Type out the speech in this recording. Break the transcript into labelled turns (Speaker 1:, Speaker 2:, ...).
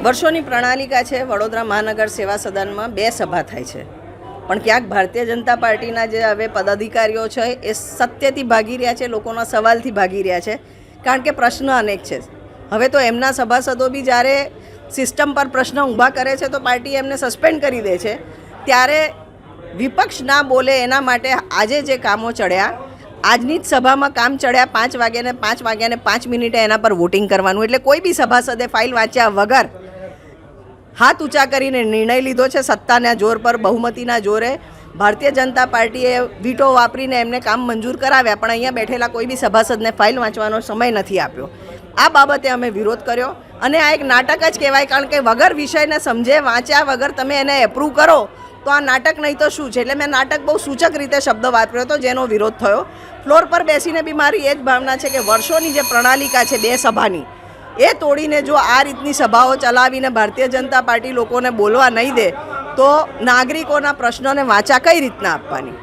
Speaker 1: વર્ષોની પ્રણાલિકા છે વડોદરા મહાનગર સેવા સદનમાં 2 સભા થાય છે, પણ ક્યાંક ભારતીય જનતા પાર્ટીના જે હવે પદાધિકારીઓ છે એ સત્યથી ભાગી રહ્યા છે, લોકોના સવાલથી ભાગી રહ્યા છે, કારણ કે પ્રશ્ન અનેક છે. હવે તો એમના સભાસદો બી જ્યારે સિસ્ટમ પર પ્રશ્ન ઊભા કરે છે તો પાર્ટી એમને સસ્પેન્ડ કરી દે છે. ત્યારે વિપક્ષ ના બોલે એના માટે આજે જે કામો ચડ્યા, આજની જ સભામાં કામ ચડ્યા 5 વાગ્યાને 5 મિનિટે એના પર વોટિંગ કરવાનું. એટલે કોઈ બી સભાસદે ફાઇલ વાંચ્યા વગર હાથ ઊંચા કરીને નિર્ણય લીધો છે. સત્તાના જોર પર, બહુમતીના જોરે ભારતીય જનતા પાર્ટીએ વીટો વાપરીને એમને કામ મંજૂર કરાવ્યા, પણ અહીંયા બેઠેલા કોઈ બી સભાસદને ફાઇલ વાંચવાનો સમય નથી આપ્યો. આ બાબતે અમે વિરોધ કર્યો અને આ એક નાટક જ કહેવાય, કારણ કે વગર વિષયને સમજે વાંચ્યા વગર તમે એને એપ્રૂવ કરો તો આ નાટક નહીં તો શું છે. એટલે મેં નાટક બહુ સૂચક રીતે શબ્દ વાપર્યો હતો, જેનો વિરોધ થયો. ફ્લોર પર બેસીને બી મારી એ જ ભાવના છે કે વર્ષોની જે પ્રણાલિકા છે 2 સભાની, એ તોડીને જો આ રીતની સભાઓ ચલાવીને ભારતીય જનતા પાર્ટી લોકોને બોલવા નહીં દે તો નાગરિકોના પ્રશ્નોને વાંચા કઈ રીતના આપવાની.